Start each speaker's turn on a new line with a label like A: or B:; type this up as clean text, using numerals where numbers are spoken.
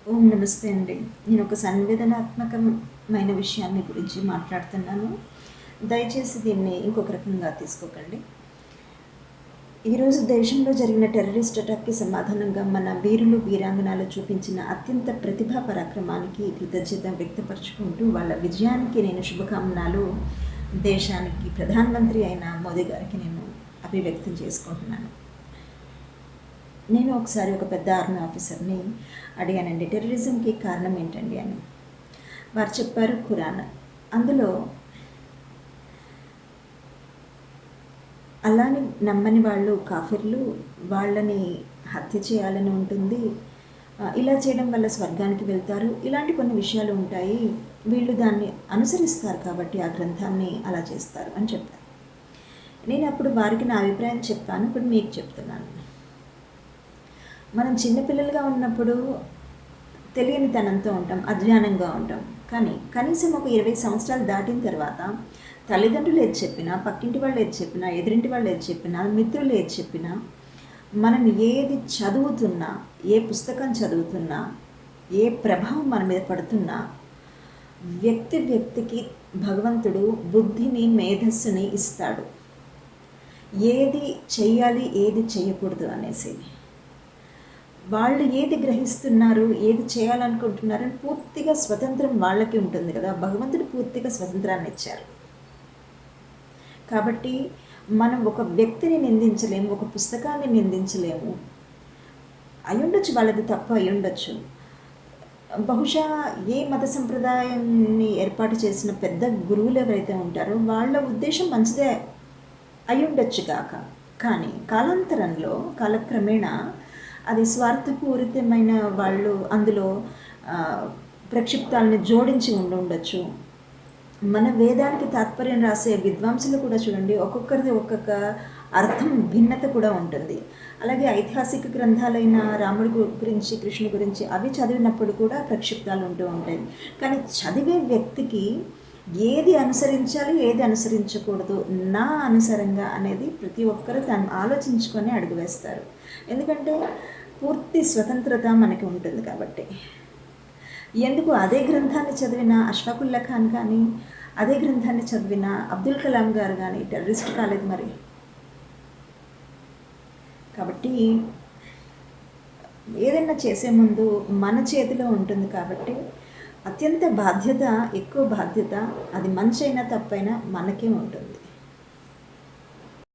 A: ఓం నమస్తే అండి. నేను ఒక సంవేదనాత్మకమైన విషయాన్ని గురించి మాట్లాడుతున్నాను. దయచేసి దీన్ని ఇంకొక రకంగా తీసుకోకండి. ఈరోజు దేశంలో జరిగిన టెర్రరిస్ట్ అటాక్‌కి సమాధానంగా మన వీరులు, వీరాంగనలు చూపించిన అత్యంత ప్రతిభా పరాక్రమానికి కృతజ్ఞత వ్యక్తపరుచుకుంటూ వాళ్ళ విజయానికి నేను శుభకామనలు దేశానికి ప్రధానమంత్రి అయిన మోదీ గారికి నేను అభివ్యక్తం చేసుకుంటున్నాను. నేను ఒకసారి ఒక పెద్ద ఆర్మీ ఆఫీసర్ని అడిగానండి, టెర్రరిజంకి కారణం ఏంటండి అని. వారు చెప్పారు ఖురాన్. అందులో అల్లాని నమ్మని వాళ్ళు కాఫిర్లు, వాళ్ళని హత్య చేయాలని ఉంటుంది, ఇలా చేయడం వల్ల స్వర్గానికి వెళ్తారు, ఇలాంటి కొన్ని విషయాలు ఉంటాయి, వీళ్ళు దాన్ని అనుసరిస్తారు కాబట్టి ఆ గ్రంథాన్ని అలా చేస్తారు అని చెప్పారు. నేను అప్పుడు వారికి నా అభిప్రాయం చెప్పాను, ఇప్పుడు మీకు చెప్తున్నాను. మనం చిన్నపిల్లలుగా ఉన్నప్పుడు తెలియనితనంతో ఉంటాం, అజ్ఞానంగా ఉంటాం. కానీ కనీసం ఒక 20 సంవత్సరాలు దాటిన తర్వాత తల్లిదండ్రులు ఏది చెప్పినా, పక్కింటి వాళ్ళు ఏది చెప్పినా, ఎదురింటి వాళ్ళు ఏది చెప్పినా, మిత్రులు ఏది చెప్పినా, మనం ఏది చదువుతున్నా, ఏ పుస్తకం చదువుతున్నా, ఏ ప్రభావం మన మీద పడుతున్నా, వ్యక్తికి భగవంతుడు బుద్ధిని, మేధస్సుని ఇస్తాడు. ఏది చెయ్యాలి, ఏది చేయకూడదు అనేసి. వాళ్ళు ఏది గ్రహిస్తున్నారు, ఏది చేయాలనుకుంటున్నారని పూర్తిగా స్వతంత్రం వాళ్ళకి ఉంటుంది కదా. భగవంతుడు పూర్తిగా స్వతంత్రాన్ని ఇచ్చారు. కాబట్టి మనం ఒక వ్యక్తిని నిందించలేము, ఒక పుస్తకాన్ని నిందించలేము. అయ్యుండొచ్చు, వాళ్ళది తప్పు అయ్యుండొచ్చు. బహుశా ఏ మత సంప్రదాయాన్ని ఏర్పాటు చేసిన పెద్ద గురువులు ఎవరైతే ఉంటారో వాళ్ళ ఉద్దేశం మంచిదే అయ్యుండొచ్చు కాక. కానీ కాలాంతరంలో కాలక్రమేణా అది స్వార్థపూరితమైన వాళ్ళు అందులో ప్రక్షిప్తాలను జోడించి ఉండొచ్చు. మన వేదానికి తాత్పర్యం రాసే విద్వాంసులు కూడా చూడండి, ఒక్కొక్కరిది ఒక్కొక్క అర్థం భిన్నత కూడా ఉంటుంది. అలాగే ఐతిహాసిక గ్రంథాలైన రాముడి గురించి, కృష్ణుడి గురించి అవి చదివినప్పుడు కూడా ప్రక్షిప్తాలు ఉంటూ ఉంటాయి. కానీ చదివే వ్యక్తికి ఏది అనుసరించాలి, ఏది అనుసరించకూడదు, నా అనుసరంగా అనేది ప్రతి ఒక్కరూ తను ఆలోచించుకొని అడుగు వేస్తారు. ఎందుకంటే పూర్తి స్వతంత్రత మనకి ఉంటుంది కాబట్టి. ఎందుకు అదే గ్రంథాన్ని చదివిన అష్ఫాకుల్లా ఖాన్ కానీ, అదే గ్రంథాన్ని చదివిన అబ్దుల్ కలాం గారు కానీ టెర్రరిస్ట్ కాలేదు మరి. కాబట్టి ఏదైనా చేసే ముందు మన చేతిలో ఉంటుంది కాబట్టి అత్యంత బాధ్యత, ఎక్కువ బాధ్యత, అది మంచి అయినా తప్పైనా మనకే ఉంటుంది.